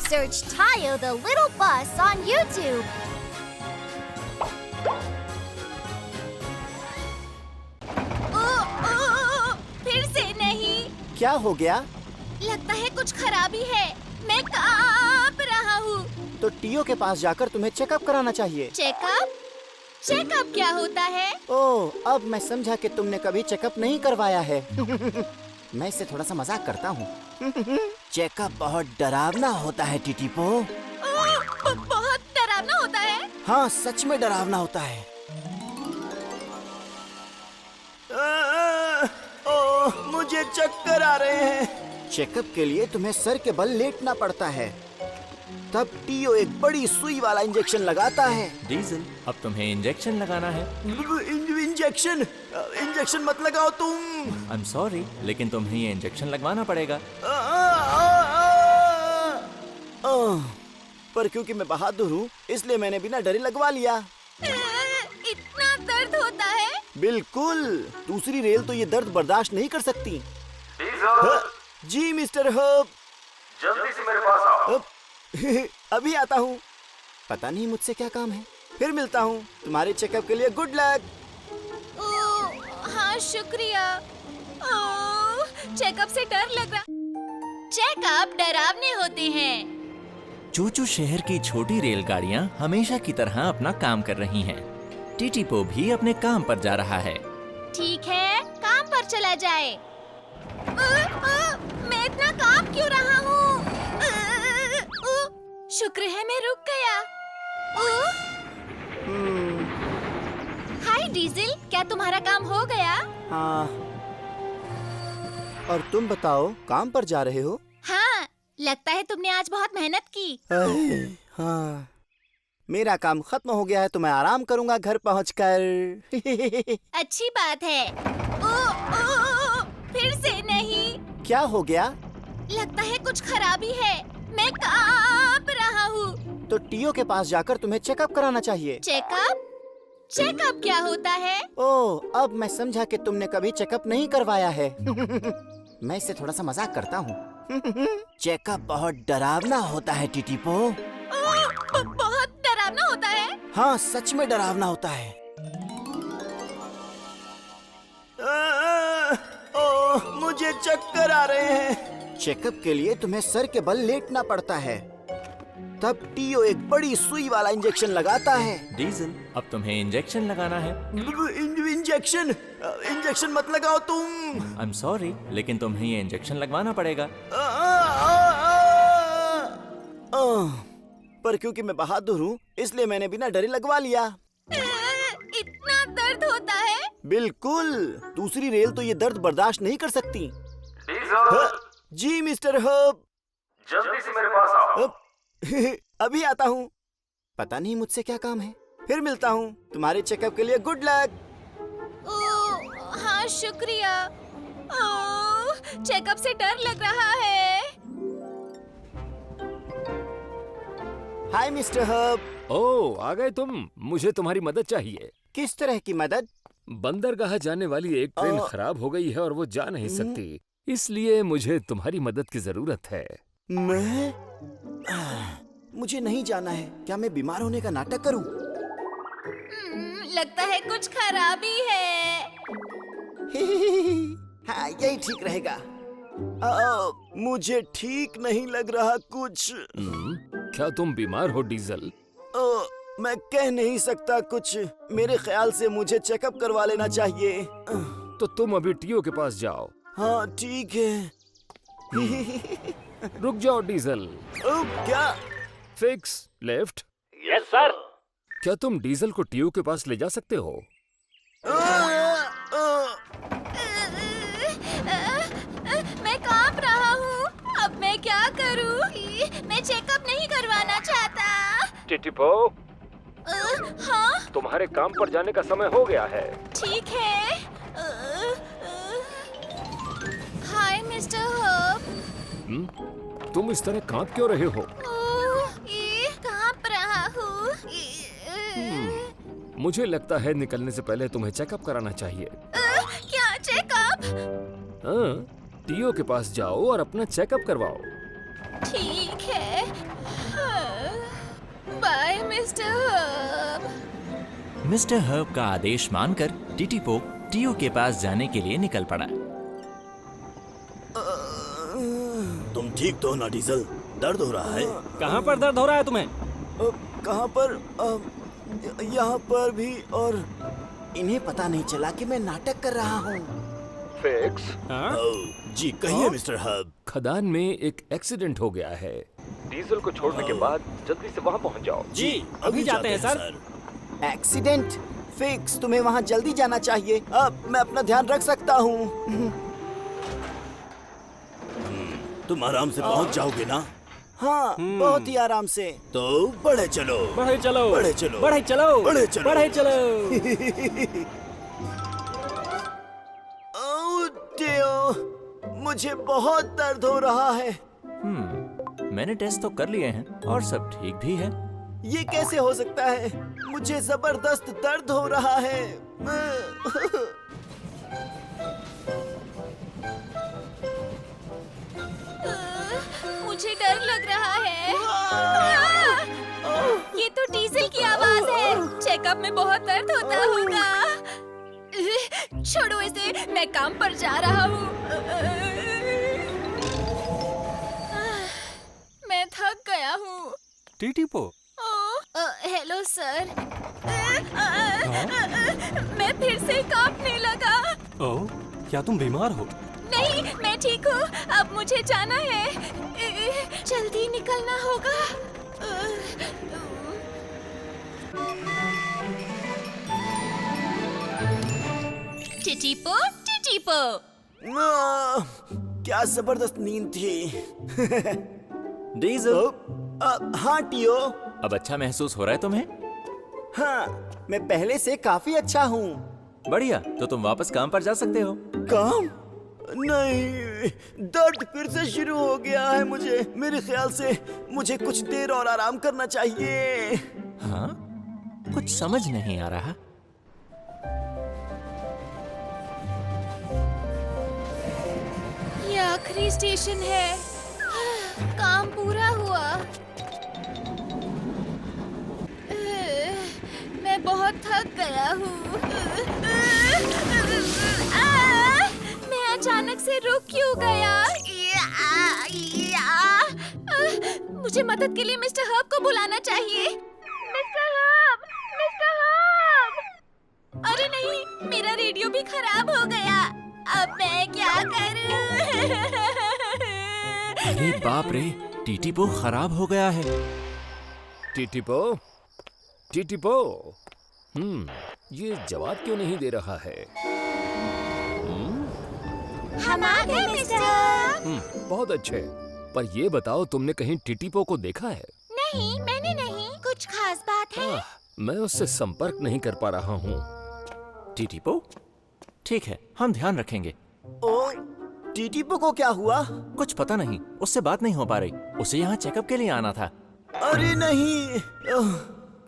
Search Tayo the Little Bus on YouTube. फिर से नहीं। क्या हो गया? लगता है कुछ खराबी है। मैं कांप रहा हूँ। तो टीओ के पास जाकर तुम्हें चेकअप कराना चाहिए। चेकअप? चेकअप क्या होता है? ओह, अब मैं समझा कि तुमने कभी चेकअप नहीं करवाया है। मैं इससे थोड़ा सा मजाक करता हूँ। चेकअप बहुत डरावना होता है टीटीपो। बहुत डरावना होता है। हाँ, सच में डरावना होता है। ओह, मुझे चक्कर आ रहे हैं। चेकअप के लिए तुम्हें सर के बल लेटना पड़ता है। तब टीओ एक बड़ी सुई वाला इंजेक्शन लगाता है। डीजल, अब तुम्हें इंजेक्शन लगाना है। इंजेक्शन मत लगाओ तुम। आई एम सॉरी, लेकिन तुम्हें ये इंजेक्शन लगवाना पड़ेगा। पर क्योंकि मैं बहादुर हूँ, इसलिए मैंने बिना डरे लगवा लिया। इतना दर्द होता है? बिल्कुल। दूसरी रेल तो ये दर्द बर्दाश्त नहीं कर सकती। जी मिस्टर हब, जल्दी से मेरे पास आओ। अभी आता हूँ। पता नहीं मुझसे क्या काम है। फिर मिलता हूँ। तुम्हारे चेकअप के लिए गुड लक। हाँ, शुक्रिया। चेकअप से डर लग रहा। चेकअप डरावने होते हैं। चूचू शहर की छोटी रेलगाड़ियाँ हमेशा की तरह अपना काम कर रही हैं। टीटीपो भी अपने काम पर जा रहा है। ठीक है, काम पर चला जाए। मैं इतना काम क्यों रहा हूँ? शुक्र है मैं रुक गया। हाय डीजल, क्या तुम्हारा काम हो गया? हाँ। और तुम बताओ, काम पर जा रहे हो? हाँ, लगता है तुमने आज बहुत मेहनत की। हाँ, मेरा काम खत्म हो गया है तो मैं आराम करूंगा घर पहुंचकर। अच्छी बात है। फिर से नहीं। क्या हो गया? लगता है कुछ खराबी है। मैं कांप रहा हूँ। तो टीओ के पास जाकर तुम्हें चेकअप कराना चाहिए। चेकअप? चेकअप क्या होता है? ओह, अब मैं समझा कि तुमने कभी चेकअप नहीं करवाया है। मैं इससे थोड़ा सा मजाक करता हूँ। चेकअप बहुत डरावना होता है टीटीपो। बहुत डरावना होता है। हाँ, सच में डरावना होता है। ओह, मुझे चक्कर आ रहे हैं। चेकअप के लिए तुम्हें सर के बल लेटना पड़ता है। तब टीओ एक बड़ी सुई वाला इंजेक्शन लगाता है। डीजल, अब तुम्हें इंजेक्शन लगाना है। इंजेक्शन मत लगाओ तुम। आई एम सॉरी, लेकिन तुम्हें ये इंजेक्शन लगवाना पड़ेगा। पर क्योंकि मैं बहादुर हूँ, इसलिए मैंने बिना डरे लगवा लिया। इतना दर्द होता है? बिल्कुल। दूसरी रेल तो ये दर्द बर्दाश्त नहीं कर सकती। डीजल, जी मिस्टर हब, जल्दी से मेरे पास आओ। अभी आता हूँ। पता नहीं मुझसे क्या काम है। फिर मिलता हूँ। तुम्हारे चेकअप के लिए गुड लक। हाँ, शुक्रिया। चेकअप से डर लग रहा है। हाय मिस्टर हब। ओह, आ गए तुम। मुझे तुम्हारी मदद चाहिए। किस तरह की मदद? बंदरगाह जाने वाली एक ट्रेन खराब हो गई है और वो जा नहीं सकती, इसलिए मुझे तुम्हारी मदद की जरूरत है। मुझे नहीं जाना है। क्या मैं बीमार होने का नाटक करूं? लगता है कुछ खराबी है। हाँ, यही ठीक रहेगा। मुझे ठीक नहीं लग रहा कुछ। क्या तुम बीमार हो डीजल? मैं कह नहीं सकता कुछ। मेरे ख्याल से मुझे चेकअप करवा लेना चाहिए। तो तुम अभी टीओ के पास जाओ। हाँ, ठीक है। रुक जाओ डीजल। क्या? Fix left. Yes sir. क्या तुम डीजल को टीओ के पास ले जा सकते हो? मैं कांप रहा हूँ। अब मैं क्या करूँ? मैं चेकअप नहीं करवाना चाहता। टीटीपो, हाँ? तुम्हारे काम पर जाने का समय हो गया है। ठीक है। हाय मिस्टर हब। तुम इस तरह कांप क्यों रहे हो? कांप रहा हूँ। मुझे लगता है निकलने से पहले तुम्हें चेकअप कराना चाहिए। क्या चेकअप? हाँ, टीओ के पास जाओ और अपना चेकअप करवाओ। ठीक है। Bye Mister Herb. Mister Herb का आदेश मानकर टीटीपो टीओ के पास जाने के लिए निकल पड़ा। तुम ठीक तो हो ना डीजल? दर्द हो रहा है? कहाँ पर दर्द हो रहा है तुम्हें? कहाँ पर? यहाँ पर भी। और इन्हें पता नहीं चला कि मैं नाटक कर रहा हूँ। फिक्स? हाँ? जी कहिए मिस्टर हर्ब। खदान में एक एक्सीडेंट हो गया है। डीजल को छोड़ने के बाद जल्दी से वहाँ पहुँच जाओ। जी अभी जाते हैं सर। एक्सीडेंट? फिक्स, तुम्हें वहाँ जल्दी जाना चाहिए। अब मैं अपना ध्यान रख सकता हूँ। तुम आराम से पहुँच जाओगे ना? हाँ, बहुत ही आराम से। तो बढ़े चलो, बढ़े चलो, बढ़े चलो, बढ़े चलो, बढ़े चलो, बढ़े चलो। ओह टीओ, मुझे बहुत दर्द हो रहा है। मैंने टेस्ट तो कर लिए हैं और सब ठीक भी है। ये कैसे हो सकता है? मुझे जबरदस्त दर्द हो रहा है। मुझे डर लग रहा है। ये तो डीजल की आवाज है। चेकअप में बहुत दर्द होता होगा। छोड़ो इसे, मैं काम पर जा रहा हूँ। मैं थक गया हूँ। टीटीपो, हेलो सर। मैं फिर से कांपने लगा। ओह, क्या तुम बीमार हो? नहीं, मैं ठीक हूँ। अब मुझे जाना है। जल्दी निकलना होगा। टिटीपो, टिटीपो। क्या जबरदस्त नींद थी। डीजल, हाँ टीओ। अब अच्छा महसूस हो रहा है तुम्हें? हाँ, मैं पहले से काफी अच्छा हूँ। बढ़िया, तो तुम वापस काम पर जा सकते हो। काम? नहीं, दर्द फिर से शुरू हो गया है मुझे। मेरे ख्याल से मुझे कुछ देर और आराम करना चाहिए। हाँ? कुछ समझ नहीं आ रहा। ये आखिरी स्टेशन है। काम पूरा हुआ। मैं बहुत थक गया हूँ। मैं अचानक से रुक क्यों गया? मुझे मदद के लिए मिस्टर हर्ब को बुलाना चाहिए। Mister Herb, Mister herb. अरे नहीं, मेरा रेडियो भी खराब हो गया। अब मैं क्या करूं? अरे बाप रे, टीटीपो खराब हो गया है। टीटीपो, टीटीपो। ये जवाब क्यों नहीं दे रहा है? हम आ गए मिस्टर। बहुत अच्छे। पर ये बताओ, तुमने कहीं टीटीपो को देखा है? नहीं, मैंने नहीं। कुछ खास बात है? मैं उससे संपर्क नहीं कर पा रहा हूँ। टीटीपो, ठीक है, हम ध्यान रखेंगे। ओ, टीटीपो को क्या हुआ? कुछ पता नहीं, उससे बात नहीं हो पा रही। उसे यहाँ चेकअप के लिए आना था। अरे नहीं,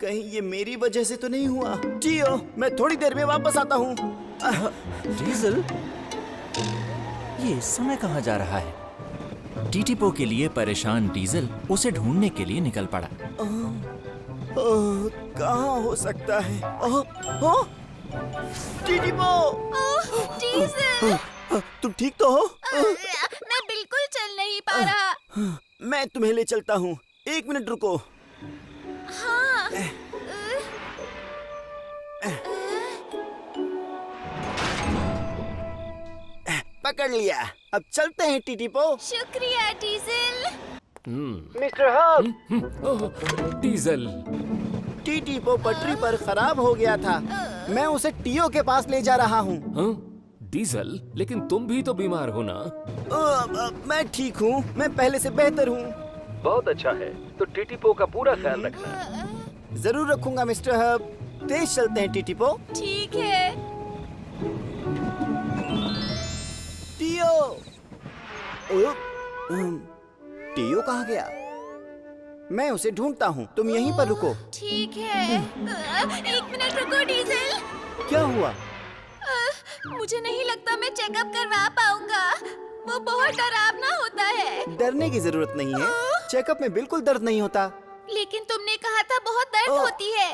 कहीं ये मेरी वजह से तो नहीं हुआ? टीओ, मैं थोड़ी देर में वापस आता हूँ। डीजल, ये इस समय कहाँ जा रहा है? टीटीपो के लिए परेशान डीजल उसे ढूंढने के लिए निकल पड़ा। कहाँ हो सकता है? टीटीपो! डीजल! तुम ठीक तो हो? मैं बिल्कुल चल नहीं पा रहा। मैं तुम्हें ले चलता हूँ। 1 मिनट रुको। हाँ। पकड़ लिया। अब चलते हैं टीटीपो। शुक्रिया डीजल। Mister herb. डीजल। टीटीपो पटरी पर खराब हो गया था। मैं उसे टीओ के पास ले जा रहा हूँ। हाँ? डीजल, लेकिन तुम भी तो बीमार हो ना? मैं ठीक हूँ। मैं पहले से बेहतर हूँ। बहुत अच्छा है। तो टीटीपो का पूरा ख्याल रखना। जरूर रखूंगा मिस्टर हर्ब। तेज चलते हैं टीटीपो। ठीक है। टीओ! टीओ कहाँ गया? मैं उसे ढूंढता हूँ। तुम यहीं पर रुको। ठीक है। 1 मिनट रुको डीजल। क्या हुआ? मुझे नहीं लगता मैं चेकअप करवा पाऊंगा। वो बहुत डरावना होता है। डरने की जरूरत नहीं है, चेकअप में बिल्कुल दर्द नहीं होता। लेकिन तुमने कहा था बहुत दर्द होती है।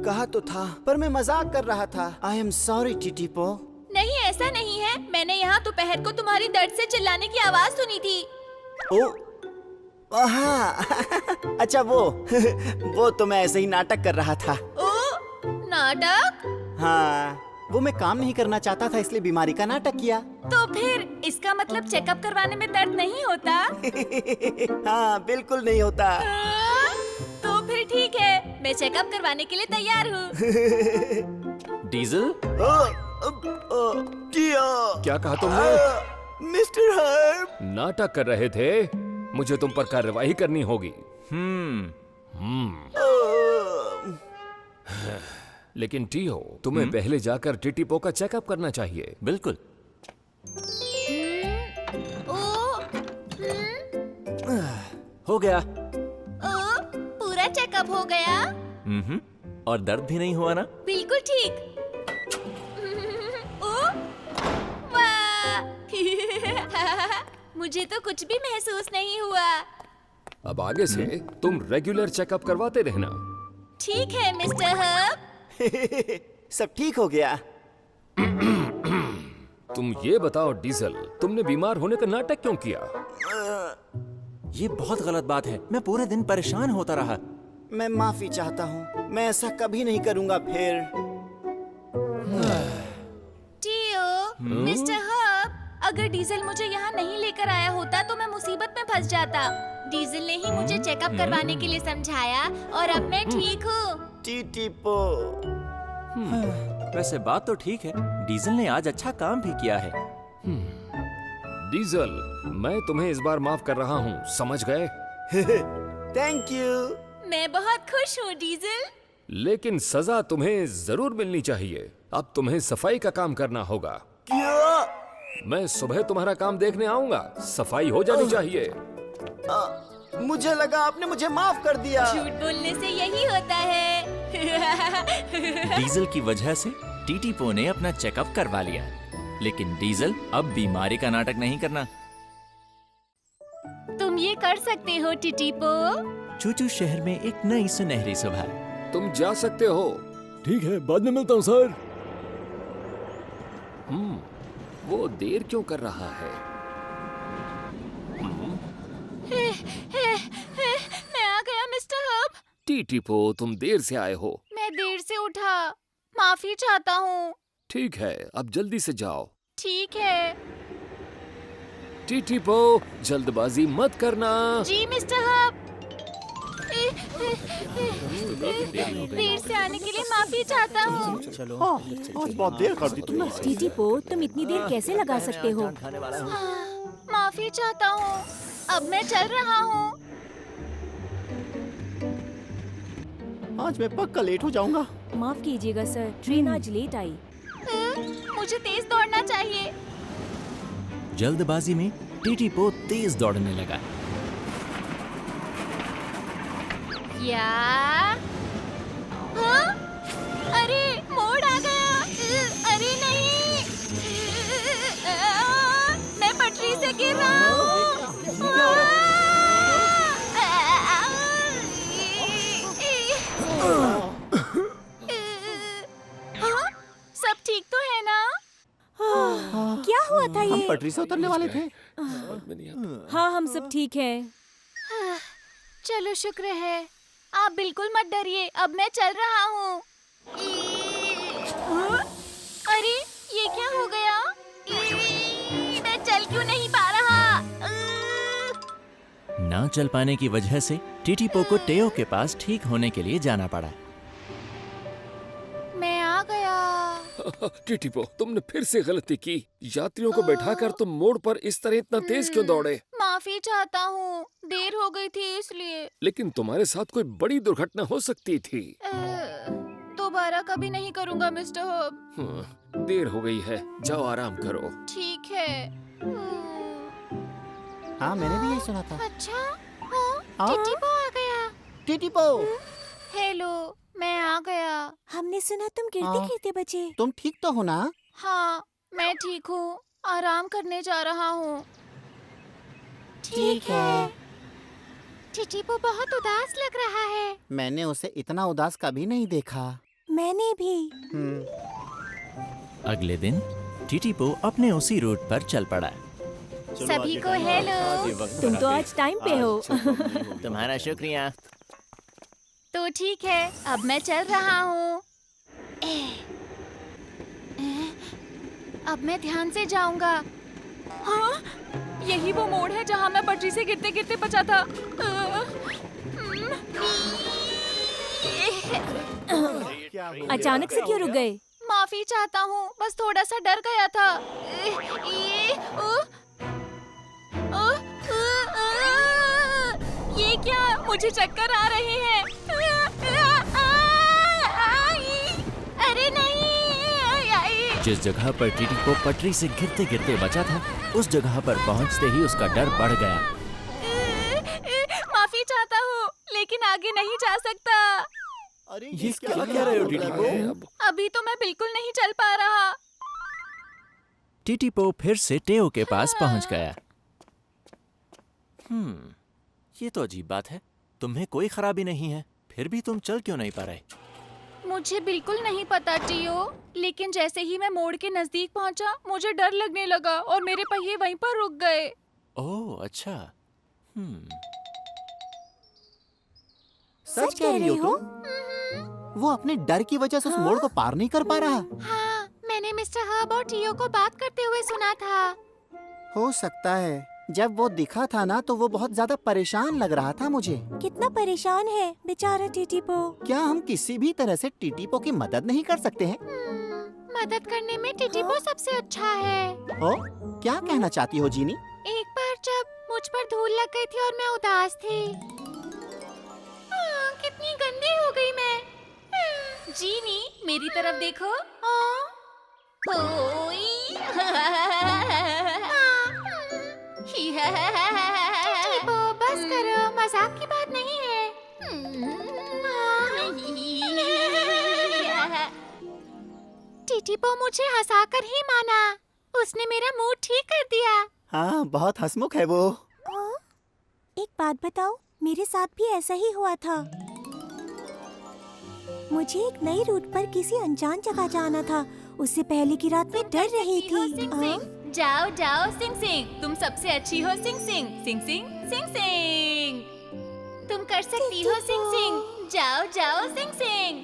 कहा तो था, पर मैं मजाक कर रहा था। I am sorry टीटीपो। नहीं, ऐसा नहीं है। मैंने यहाँ दोपहर को तुम्हारी दर्द से चिल्लाने की आवाज सुनी थी। ओ, हाँ। अच्छा वो तो मैं ऐसे ही नाटक कर रहा था। ओ, नाटक? हाँ, वो मैं काम नहीं करना चाहता था, इसलिए बीमारी का नाटक किया। तो फिर इसका मतलब चेकअप करवाने में दर्द नहीं होता? हाँ, बिल्कुल नहीं होता। तो फिर ठीक है, मैं चेकअप करवाने के लिए तैयार हूँ। डीजल, क्या कहा तुमने? मिस्टर हर्ब, नाटक कर रहे थे। मुझे तुम पर कार्यवाही करनी होगी। लेकिन टीओ, तुम्हें पहले जाकर टीटीपो का चेकअप करना चाहिए। बिल्कुल। हो गया। पूरा चेकअप हो गया? और दर्द भी नहीं हुआ ना? बिल्कुल ठीक। ओ, वाह! मुझे तो कुछ भी महसूस नहीं हुआ। अब आगे से तुम रेगुलर चेकअप करवाते रहना। ठीक है मिस्टर हर्ब। सब ठीक हो गया। तुम ये बताओ डीजल, तुमने बीमार होने का नाटक क्यों किया? ये बहुत गलत बात है। मैं पूरे दिन परेशान होता रहा। मैं माफी चाहता हूँ, मैं ऐसा कभी नहीं करूँगा फिर। टीओ, मिस्टर हर्ब, अगर डीजल मुझे यहाँ नहीं लेकर आया होता तो मैं मुसीबत में फंस जाता। डीजल ने ही मुझे चेकअप करवाने के लिए समझाया और अब मैं ठीक हूँ। टीटीपो। वैसे बात तो ठीक है, डीजल ने आज अच्छा काम भी किया है। डीजल, मैं तुम्हें इस बार माफ कर रहा हूँ, समझ गए? Thank you. मैं बहुत खुश हूँ डीजल। लेकिन सजा तुम्हें जरूर मिलनी चाहिए। अब तुम्हें सफाई का काम करना होगा। क्या? मैं सुबह तुम्हारा काम देखने आऊंगा। सफाई हो जानी चाहिए। मुझे लगा आपने मुझे माफ कर दिया। झूठ बोलने से यही होता है। डीजल की वजह से टीटीपो ने अपना चेकअप करवा लिया, लेकिन डीजल अब बीमारी का नाटक नहीं करना। तुम ये कर सकते हो टीटीपो। चूचू शहर में एक नई सुनहरी सुबह। तुम जा सकते हो। ठीक है, बाद में मिलता हूँ सर। वो देर क्यों कर रहा है? मैं आ गया मिस्टर हर्ब। टीटीपो, तुम देर से आए हो। मैं देर से उठा, माफी चाहता हूँ। ठीक है, अब जल्दी से जाओ। ठीक है। टीटीपो, जल्दबाजी मत करना। जी मिस्टर हर्ब। देर से आने के लिए माफी चाहता हूँ। चलो, आज बहुत देर कर दी तुमने। टीटीपो, तुम इतनी देर कैसे लगा सकते हो? माफी चाहता हूँ। अब मैं चल रहा हूँ। आज मैं पक्का लेट हो जाऊंगा। माफ कीजिएगा सर, ट्रेन आज लेट आई। मुझे तेज दौड़ना चाहिए। जल्दबाजी में टीटीपो तेज दौड़ने लगा। या? हाँ? अरे मोड़ आ गया। अरे नहीं, मैं पटरी से गिर रहा हूँ। हाँ? सब ठीक तो है ना? क्या हुआ था हम ये? पटरी से उतरने वाले थे। हाँ, हम सब ठीक हैं। चलो शुक्र है। आप बिल्कुल मत डरिए, अब मैं चल रहा हूँ। अरे ये क्या हो गया? मैं चल क्यों नहीं पा रहा? ना चल पाने की वजह से टीटीपो को टेओ के पास ठीक होने के लिए जाना पड़ा। मैं आ गया। टीटीपो, तुमने फिर से गलती की। यात्रियों को बैठाकर तुम मोड़ पर इस तरह इतना तेज क्यों दौड़े? माफी चाहता हूँ, देर हो गई थी इसलिए। लेकिन तुम्हारे साथ कोई बड़ी दुर्घटना हो सकती थी। दोबारा कभी नहीं करूँगा मिस्टर हर्ब। देर हो गई है, जाओ आराम करो। ठीक है। हाँ, मैंने भी यही सुना था। अच्छा, हाँ, टीटीपो आ गया। टीटीपो, हेलो, मैं आ गया। हमने सुना तुम गिरते गिरते बचे। तुम ठीक तो हो ना? हाँ, मैं ठीक हूँ। आराम करने जा रहा हूँ। ठीक है। टिटीपो बहुत उदास लग रहा है। मैंने उसे इतना उदास कभी नहीं देखा। मैंने भी। अगले दिन टीटीपो अपने उसी रूट पर चल पड़ा। सभी को हेलो। तुम तो आज टाइम पे हो। तुम्हारा शुक्रिया। तो ठीक है, अब मैं चल रहा हूँ। अब मैं ध्यान से जाऊंगा। हाँ, यही वो मोड़ है जहाँ मैं पटरी से गिरते गिरते बचा था। अचानक से क्यों रुक गए? माफी चाहता हूँ, बस थोड़ा सा डर गया था। ये क्या? मुझे चक्कर आ रहे हैं। अरे नहीं! जिस जगह पर टीटीपो पटरी से गिरते गिरते बचा था, उस जगह पर पहुंचते ही उसका डर बढ़ गया। माफी चाहता हूँ, लेकिन आगे नहीं जा सकता। अरे ये क्या कह रहे हो टीटीपो? अभी तो मैं बिल्कुल नहीं चल पा रहा। टीटीपो फिर से टेओ के पास पहुंच गया। ये तो अजीब बात है। तुम्हें कोई खराबी नहीं है, फिर भी तुम चल क्यों नहीं पा रहे? मुझे बिल्कुल नहीं पता टियो, लेकिन जैसे ही मैं मोड़ के नजदीक पहुंचा, मुझे डर लगने लगा और मेरे पहिए वहीं पर रुक गए। ओह अच्छा। सच कह रही हो तुम? वो अपने डर की वजह से उस मोड़ को पार नहीं कर पा रहा। हाँ, मैंने मिस्टर हर्ब और टियो को बात करते हुए सुना था। हो सकता है। जब वो दिखा था ना, तो वो बहुत ज्यादा परेशान लग रहा था मुझे। कितना परेशान है बेचारा टीटीपो। क्या हम किसी भी तरह से टीटीपो की मदद नहीं कर सकते हैं? मदद करने में टिटीपो सबसे अच्छा है। ओ, क्या कहना चाहती हो जीनी? एक बार जब मुझ पर धूल लग गई थी और मैं उदास थी। कितनी गंदी हो गई मैं। जीनी, मेरी तरफ देखो। टिटीपो, बस करो, मजाक की बात नहीं है। टिटीपो मुझे हंसाकर ही माना। उसने मेरा मूड ठीक कर दिया। हाँ, बहुत हंसमुख है वो। एक बात बताओ, मेरे साथ भी ऐसा ही हुआ था। मुझे एक नई रूट पर किसी अनजान जगह जाना था। उससे पहले की रात मैं डर रही थी। जाओ जाओ सिंग सिंग, तुम सबसे अच्छी हो सिंग सिंग। सिंग सिंग सिंग सिंग, तुम कर सकती हो सिंग सिंग। जाओ जाओ सिंग सिंग।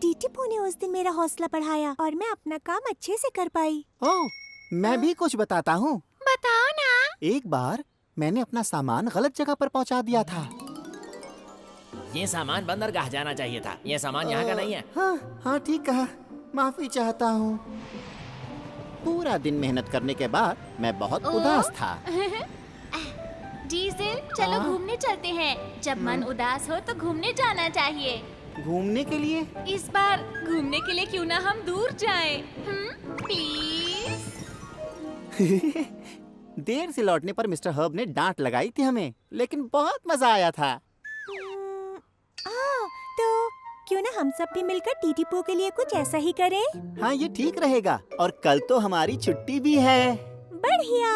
टीटीपो ने उस दिन मेरा हौसला बढ़ाया और मैं अपना काम अच्छे से कर पाई। ओह, मैं भी कुछ बताता हूँ। बताओ ना। एक बार मैंने अपना सामान गलत जगह पर पहुँचा दिया था। ये सामान बंदरगाह जाना चाहिए था। ये सामान यहाँ का नहीं है। हाँ, ठीक कहा। माफी चाहता हूँ। पूरा दिन मेहनत करने के बाद मैं बहुत उदास था। डीजल, चलो घूमने चलते हैं। जब मन उदास हो तो घूमने जाना चाहिए। घूमने के लिए? इस बार घूमने के लिए क्यों ना हम दूर जाएं? प्लीज। देर से लौटने पर मिस्टर हर्ब ने डांट लगाई थी हमें, लेकिन बहुत मजा आया था। तो क्यों ना हम सब भी मिलकर टीटीपो के लिए कुछ ऐसा ही करें? हाँ, ये ठीक रहेगा। और कल तो हमारी छुट्टी भी है। बढ़िया।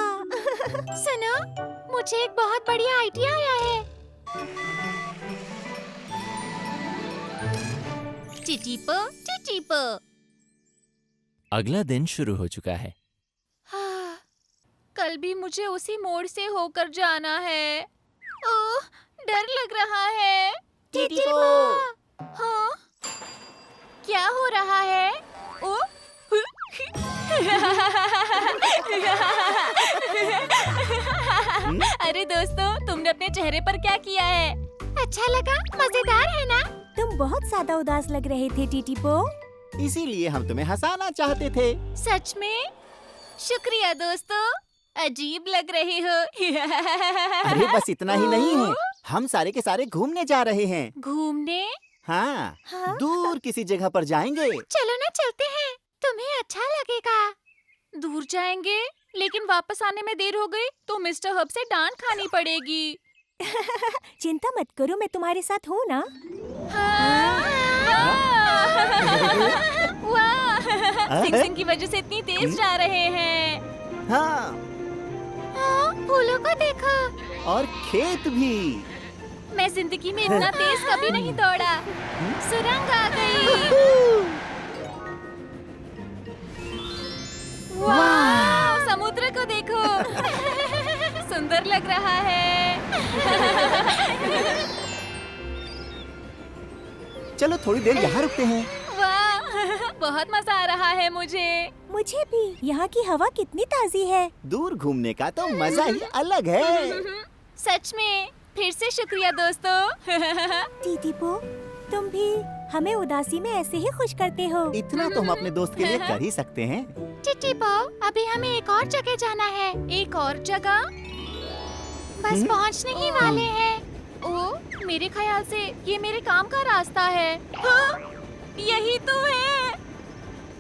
सुनो, मुझे एक बहुत बढ़िया आइडिया आया है। टिटीपो टिटीपो। अगला दिन शुरू हो चुका है। हाँ, कल भी मुझे उसी मोड़ से होकर जाना है। ओह, डर लग रहा है। टिटीपो! हाँ? क्या हो रहा है? ओह! अरे दोस्तों, तुमने अपने चेहरे पर क्या किया है? अच्छा लगा? मजेदार है ना? तुम बहुत ज्यादा उदास लग रहे थे टीटीपो। इसीलिए हम तुम्हें हंसाना चाहते थे। सच में? शुक्रिया दोस्तों, अजीब लग रहे हो। अरे बस इतना ही नहीं है, हम सारे के सारे घूमने जा रहे हैं। घूमने? हाँ, दूर किसी जगह पर जाएंगे। चलो ना, चलते हैं। तुम्हें अच्छा लगेगा। दूर जाएंगे, लेकिन वापस आने में देर हो गई तो मिस्टर हब से डांट खानी पड़ेगी। चिंता मत करो, मैं तुम्हारे साथ हूँ ना। वाह! सिंग सिंग की वजह से इतनी तेज जा रहे हैं। हाँ, हाँ, फूलों को देखो। और खेत भी। मैं जिंदगी में इतना तेज कभी नहीं दौड़ा। सुरंग आ गई। वाह! समुद्र को देखो। सुंदर लग रहा है। चलो थोड़ी देर यहाँ रुकते हैं। वाह! बहुत मजा आ रहा है मुझे। मुझे भी। यहाँ की हवा कितनी ताजी है। दूर घूमने का तो मजा ही अलग है। सच में। फिर से शुक्रिया दोस्तों। टीटीपो, तुम भी हमें उदासी में ऐसे ही खुश करते हो। इतना तो हम अपने दोस्त के लिए कर ही सकते हैं। टिटीपो, अभी हमें एक और जगह जाना है। एक और जगह? बस पहुंचने ही वाले हैं। ओ, मेरे ख्याल से ये मेरे काम का रास्ता है। हाँ, यही तो है।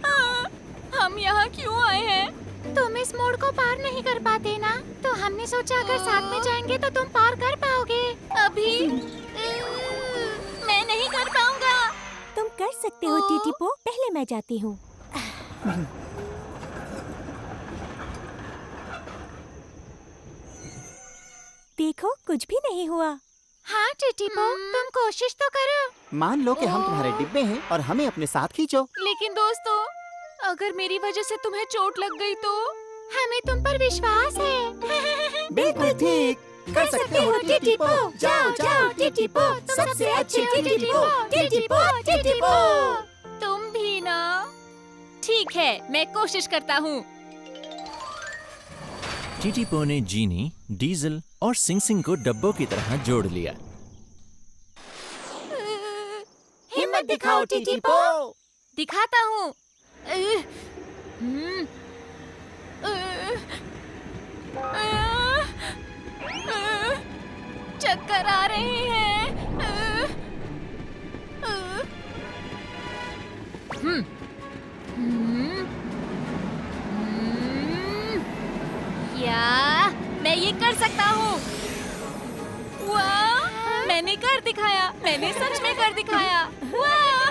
हाँ, हम यहाँ क्यों आए हैं? तुम इस मोड़ को पार नहीं कर पाते ना, तो हमने सोचा अगर साथ में जाएंगे तो तुम पार कर पाओगे। अभी मैं नहीं कर पाऊंगा। तुम कर सकते हो टीटीपो, पहले मैं जाती हूँ। देखो, कुछ भी नहीं हुआ। हाँ टिटीपो, तुम कोशिश तो करो। मान लो कि हम तुम्हारे डिब्बे हैं और हमें अपने साथ खींचो। लेकिन दोस्तों, अगर मेरी वजह से तुम्हें चोट लग गई तो? हमें तुम पर विश्वास है। बिल्कुल ठीक। कर सकते हो टिटीपो। जाओ जाओ टिटीपो, सबसे अच्छी टिटीपो, टिटीपो, टिटीपो। तुम भी ना? ठीक है, मैं कोशिश करता हूँ। टीटीपो ने जीनी, डीजल और सिंग सिंग को डब्बों की तरह जोड़ लिया। हिम्मत दिखाओ टिटीपो। दिखाता हूँ। चक्कर आ रहे हैं। या, मैं ये कर सकता हूँ। वाह! मैंने कर दिखाया। मैंने सच में कर दिखाया। वाह!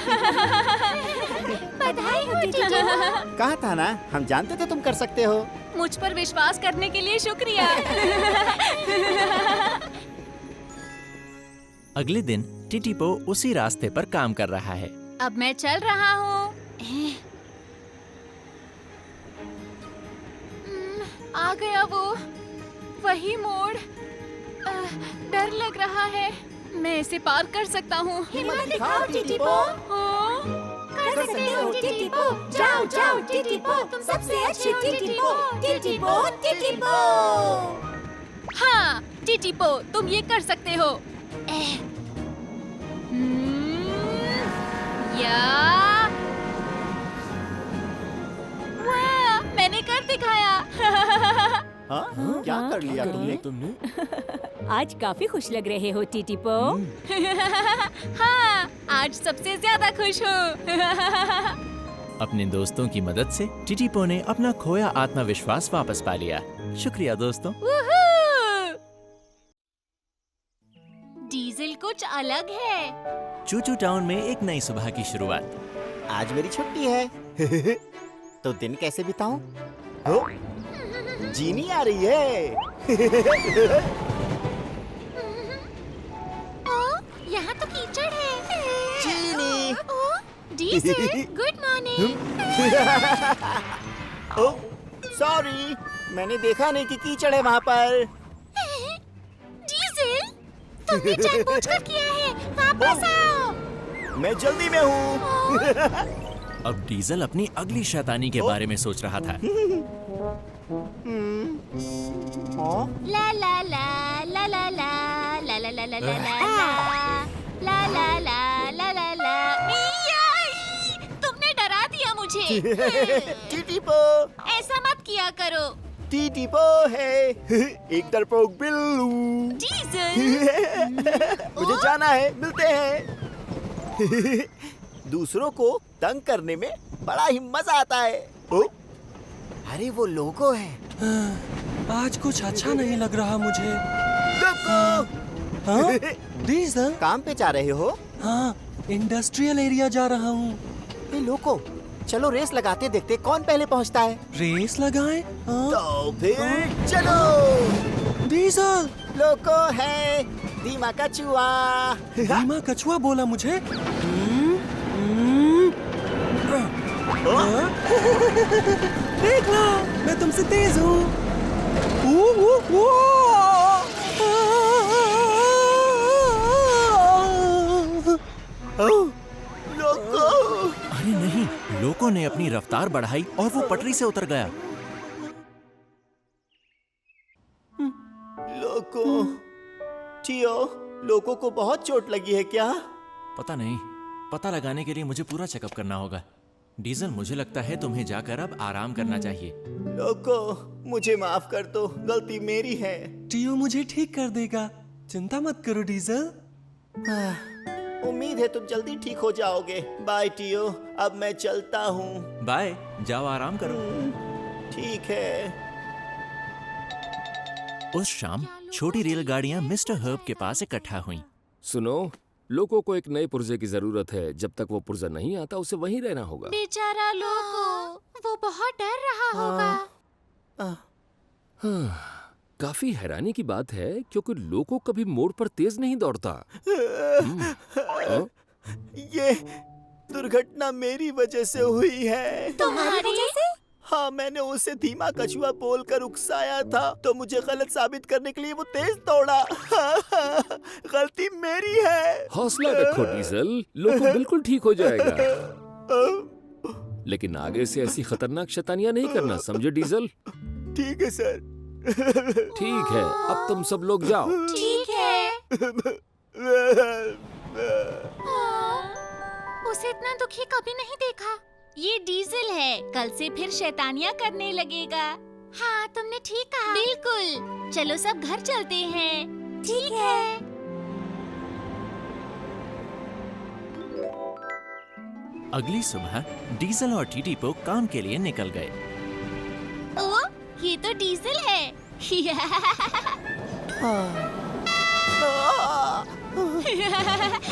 बधाई हो टिटीपो। कहा था ना, हम जानते थे तुम कर सकते हो। मुझ पर विश्वास करने के लिए शुक्रिया। अगले दिन टीटीपो उसी रास्ते पर काम कर रहा है। अब मैं चल रहा हूँ। आ गया वो, वही मोड़। डर लग रहा है। मैं इसे पार कर सकता हूँ। हिम्मत दिखाओ टिटीपो। कर सकते हो टिटीपो। जाओ जाओ टिटीपो, तुम सबसे अच्छी टिटीपो, टिटीपो, टिटीपो। हाँ, टिटीपो, तुम ये कर सकते हो। या, वाह! मैंने कर दिखाया। हाँ? क्या कर लिया तुमने? आज काफी खुश लग रहे हो टीटीपो। हाँ, आज सबसे ज्यादा खुश हूँ। अपने दोस्तों की मदद से टीटीपो ने अपना खोया आत्मविश्वास वापस पा लिया। शुक्रिया दोस्तों। डीजल कुछ अलग है। चूचू टाउन में एक नई सुबह की शुरुआत। आज मेरी छुट्टी है। तो दिन कैसे बिताऊं? हो? जीनी आ रही है। यहाँ तो कीचड़ है। जीनी। Diesel, good morning. Oh, sorry, मैंने देखा नहीं कि कीचड़ है वहाँ पर। डीजल, तुमने जानबूझकर किया है। वापस आओ। मैं जल्दी में हूँ। अब डीजल अपनी अगली शैतानी के बारे में सोच रहा था। ला ला ला ला ला ला ला ला ला ला ला ला ला ला ला ला ला। तुमने डरा दिया मुझे। टीटीपो। ऐसा मत किया करो। टीटीपो है। एक डरपोक बिल्लू। डीजल। मुझे जाना है, मिलते हैं। दूसरों को तंग करने में बड़ा ही मजा आता है। ओ, अरे वो लोगो है। आज कुछ अच्छा नहीं लग रहा मुझे। रुको। हाँ? डीजल? काम पे जा रहे हो? हाँ, इंडस्ट्रियल एरिया जा रहा हूँ। ए लोको, चलो रेस लगाते देखते कौन पहले पहुंचता है। रेस लगाएं? तो फिर चलो। डीजल! लोको है धीमा कछुआ। धीमा कछुआ बोला मुझे? देख लो, मैं तुमसे तेज हूँ। लोको। अरे नहीं, लोको ने अपनी रफ्तार बढ़ाई और वो पटरी से उतर गया। लोको, टियो, लोको को बहुत चोट लगी है क्या? पता नहीं, पता लगाने के लिए मुझे पूरा चेकअप करना होगा। डीजल, मुझे लगता है तुम्हें जाकर अब आराम करना चाहिए। लोको, मुझे माफ कर दो, गलती मेरी है। टियो मुझे ठीक कर देगा, चिंता मत करो डीजल। उम्मीद है तुम जल्दी ठीक हो जाओगे। बाय टियो, अब मैं चलता हूँ। बाय, जाओ आराम करो। ठीक है। उस शाम छोटी रेलगाड़ियां मिस्टर हर्ब के पास इकट्ठा हुईं। सुनो, लोगों को एक नए पुर्जे की जरूरत है। जब तक वो पुर्जा नहीं आता उसे वहीं रहना होगा। बेचारा लोको, वो बहुत डर रहा होगा। काफी हैरानी की बात है क्योंकि लोको कभी मोड़ पर तेज नहीं दौड़ता। ये दुर्घटना मेरी वजह से हुई है। तुम्हारी वजह से? हाँ, मैंने उसे धीमा कछुआ बोलकर उकसाया था, तो मुझे गलत साबित करने के लिए वो तेज दौड़ा। गलती मेरी है। हौसला रखो डीजल, लोको बिल्कुल ठीक हो जाएगा। लेकिन आगे से ऐसी खतरनाक शैतानियां नहीं करना, समझे डीजल? ठीक है सर। ठीक है, अब तुम सब लोग जाओ। ठीक है। उसे इतना दुखी कभी नहीं देखा। ये डीजल है, कल से फिर शैतानियां करने लगेगा। हाँ, तुमने ठीक कहा। बिल्कुल। चलो सब घर चलते हैं। ठीक है। अगली सुबह डीजल और टीटीपो काम के लिए निकल गए। ओ, ये तो डीजल है।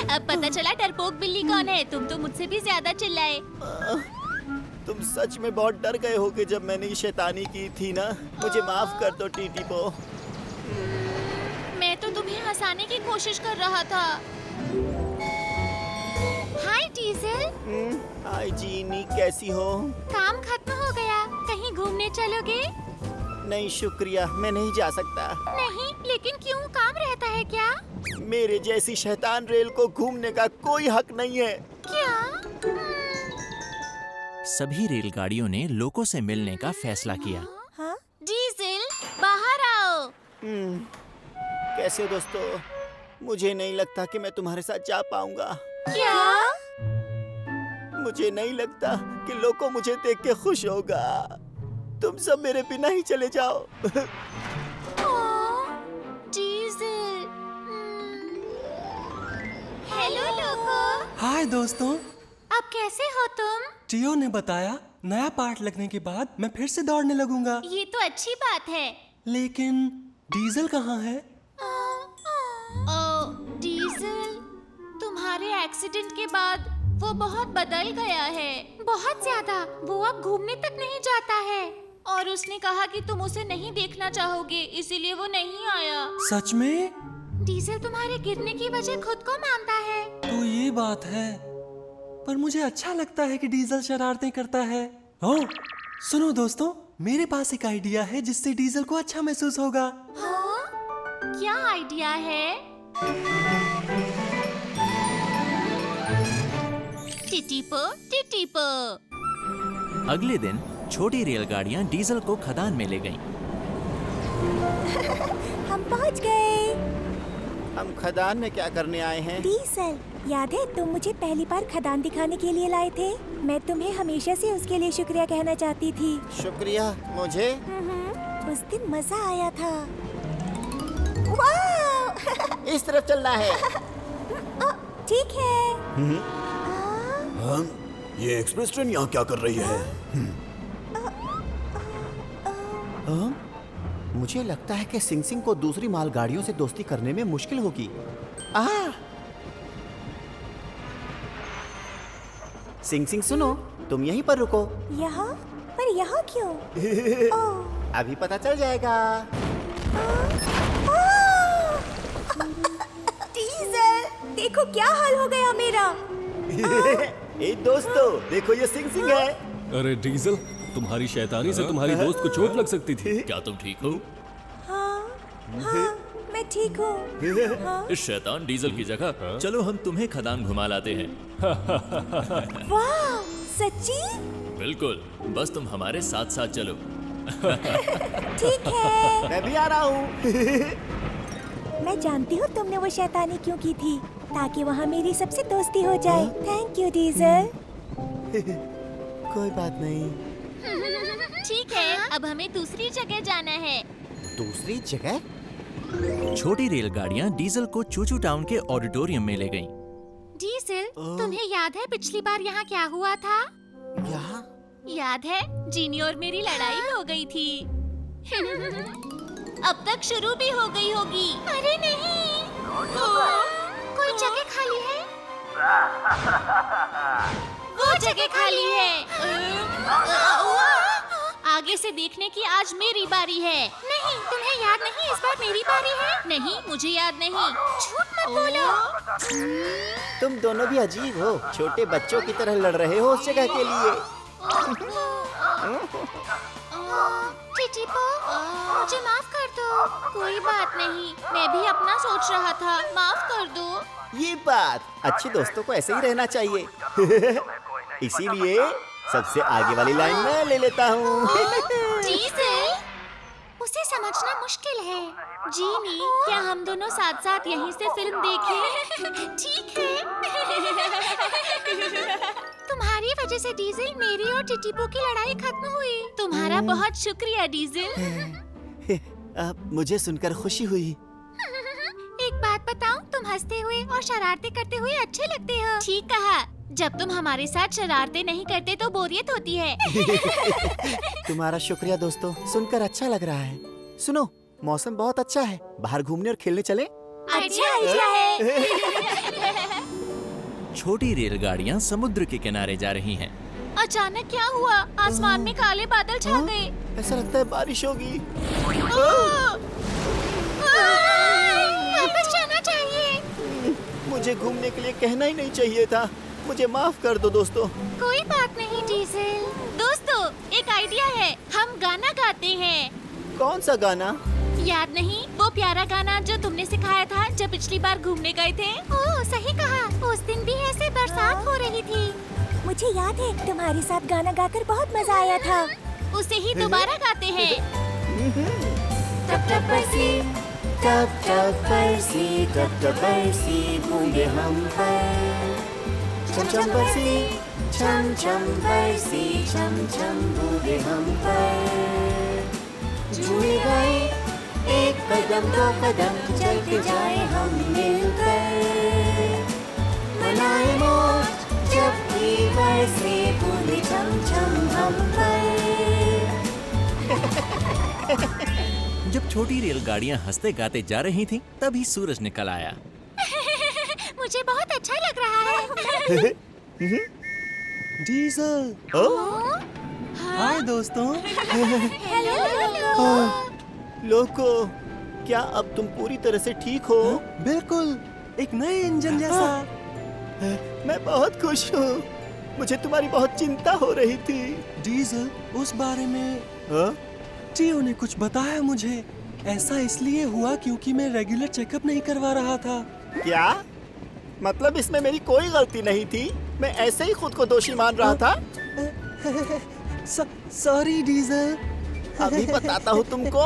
अब पता चला डरपोक बिल्ली कौन है। तुम तो मुझसे भी ज्यादा चिल्लाए। तुम सच में बहुत डर गए होगे जब मैंने ये शैतानी की थी ना। मुझे माफ कर दो टीटीपो। मैं तो तुम्हें हंसाने की कोशिश कर रहा था। हाय डीजल। हाय जीनी, कैसी हो? काम खत्म हो गया, कहीं घूमने चलोगे? नहीं शुक्रिया, मैं नहीं जा सकता। नहीं, लेकिन क्यों? काम रहता है क्या? मेरे जैसी शैतान रेल को घूमने का कोई हक नहीं है। क्या? सभी रेलगाड़ियों ने लोको से मिलने का फैसला किया। हाँ? डीजल, बाहर आओ। कैसे हो दोस्तों? मुझे नहीं लगता कि मैं तुम्हारे साथ जा पाऊंगा। क्या? मुझे नहीं लगता कि लोको मुझे देख के खुश होगा। तुम सब मेरे बिना ही चले जाओ। डीजल। हेलो लोको। हाय दोस्तों। अब कैसे हो तुम? टियो ने बताया नया पार्ट लगने के बाद मैं फिर से दौड़ने लगूंगा। ये तो अच्छी बात है। लेकिन डीजल कहाँ है? डीजल, तुम्हारे एक्सीडेंट के बाद वो बहुत बदल गया है, बहुत ज्यादा। वो अब घूमने तक नहीं जाता है और उसने कहा कि तुम उसे नहीं देखना चाहोगे, इसीलिए वो नहीं आया। सच में? डीजल तुम्हारे गिरने की वजह खुद को मानता है। तो ये बात है, पर मुझे अच्छा लगता है कि डीजल शरारतें करता है। ओह, सुनो दोस्तों, मेरे पास एक आइडिया है जिससे डीजल को अच्छा महसूस होगा। हाँ? क्या आइडिया है? टिटीपो, टिटीपो। अगले दिन छोटी रेलगाड़ियां डीजल को खदान में ले गईं। हम पहुंच गए। हम खदान में क्या करने आए हैं? डीजल, याद है तुम मुझे पहली बार खदान दिखाने के लिए लाए थे? मैं तुम्हें हमेशा से उसके लिए शुक्रिया कहना चाहती थी। शुक्रिया? मुझे? उस दिन मजा आया था। वाह! इस तरफ चलना है। ठीक है। ये एक्सप्रेस ट्रेन यहाँ क्या कर रही है? मुझे लगता है कि सिंग सिंग को दूसरी मालगाड़ियों से दोस्ती करने में मुश्किल होगी। सिंग सिंग सुनो, तुम यहीं पर रुको। यहाँ? पर यहाँ क्यों? ओह, अभी पता चल जाएगा। डीजल, देखो क्या हाल हो गया मेरा। ए दोस्तों, देखो ये सिंग सिंग है। अरे डीजल, तुम्हारी शैतानी से तुम्हारी दोस्त को चोट लग सकती थी। क्या तुम ठीक हो? हाँ, मैं ठीक हूँ। हाँ। इस शैतान डीजल की जगह चलो हम तुम्हें खदान घुमा लाते हैं। वाह, सच्ची? बिल्कुल, बस तुम हमारे साथ साथ चलो। ठीक है। मैं भी आ रहा हूँ। मैं जानती हूँ तुमने वो शैतानी क्यों की थी, ताकि वहाँ मेरी सबसे दोस्ती हो जाए। Thank you diesel. कोई बात नहीं। ठीक है, अब हमें दूसरी जगह जाना है। दूसरी जगह? छोटी रेलगाड़ियाँ डीजल को चूचू टाउन के ऑडिटोरियम में ले गईं। डीजल, तुम्हें याद है पिछली बार यहाँ क्या हुआ था? यहाँ? याद है, जीनी और मेरी लड़ाई हो गई थी। अब तक शुरू भी हो गई होगी। अरे नहीं, कोई जगह खाली है? वो जगह खाली है। आगे से देखने की आज मेरी बारी है। नहीं, तुम्हें याद नहीं इस बार मेरी बारी है? नहीं, मुझे याद नहीं। झूठ मत बोलो। तुम दोनों भी अजीब हो, छोटे बच्चों की तरह लड़ रहे हो उस जगह के लिए। टिटीपो, मुझे माफ कर दो। कोई बात नहीं, मैं भी अपना सोच रहा था। माफ कर दो। ये बात, अच्छे दोस्तों को ऐसे ही रहना चाहिए। इसीलिए सबसे आगे वाली लाइन मैं ले लेता हूँ। डीजल, उसे समझना मुश्किल है। जीनी, क्या हम दोनों साथ साथ यहीं से फिल्म देखें? ठीक है। तुम्हारी वजह से डीजल, मेरी और टिटीपो की लड़ाई खत्म हुई। तुम्हारा बहुत शुक्रिया डीजल। अब मुझे सुनकर खुशी हुई। एक बात बताऊं, तुम हंसते हुए और शरारतें करते हुए अच्छे लगते हो। ठीक कहा। जब तुम हमारे साथ शरारतें नहीं करते तो बोरियत होती है। तुम्हारा शुक्रिया दोस्तों, सुनकर अच्छा लग रहा है। सुनो, मौसम बहुत अच्छा है, बाहर घूमने और खेलने चले? अच्छा आइडिया है। छोटी रेलगाड़ियाँ समुद्र के किनारे जा रही हैं। अचानक क्या हुआ? आसमान में काले बादल छा गए। ऐसा लगता है बारिश होगी। वापस जाना चाहिए। मुझे घूमने के लिए कहना ही नहीं चाहिए था। मुझे माफ कर दो दोस्तों। कोई बात नहीं डीजल। दोस्तों, एक आइडिया है, हम गाना गाते हैं। कौन सा गाना? याद नहीं, वो प्यारा गाना जो तुमने सिखाया था जब पिछली बार घूमने गए थे? ओह, सही कहा। उस दिन भी ऐसे बरसात हो रही थी। मुझे याद है, तुम्हारे साथ गाना गाकर बहुत मजा आया था। उसे ही दोबारा गाते हैं। टप टप बरसी, टप टप बरसी, टप टप बरसी बूंदे हम पर। छम छम बरसी, छम छम बरसी, छम छम बूंदे हम पर। झूले गाए, एक कदम दो कदम चलते जाए हम मिलकर। मनाए मौज जब भी बरसे बूंदे छम छम हम पर। जब छोटी रेलगाड़ियाँ हंसते गाते जा रही थीं, तभी सूरज निकल आया। मुझे बहुत अच्छा लग रहा है। डीजल, हाय दोस्तों। लोको, क्या अब तुम पूरी तरह से ठीक हो? बिल्कुल, एक नए इंजन जैसा। मैं बहुत खुश हूँ। मुझे तुम्हारी बहुत चिंता हो रही थी। डीजल, उस बारे में हाँ? टीओ ने कुछ बताया मुझे। ऐसा इसलिए हुआ क्योंकि मैं रेगुलर चेकअप नहीं करवा रहा था। क्या मतलब? इसमें मेरी कोई गलती नहीं थी? मैं ऐसे ही खुद को दोषी मान रहा था। Sorry diesel. अभी बताता हूँ तुमको।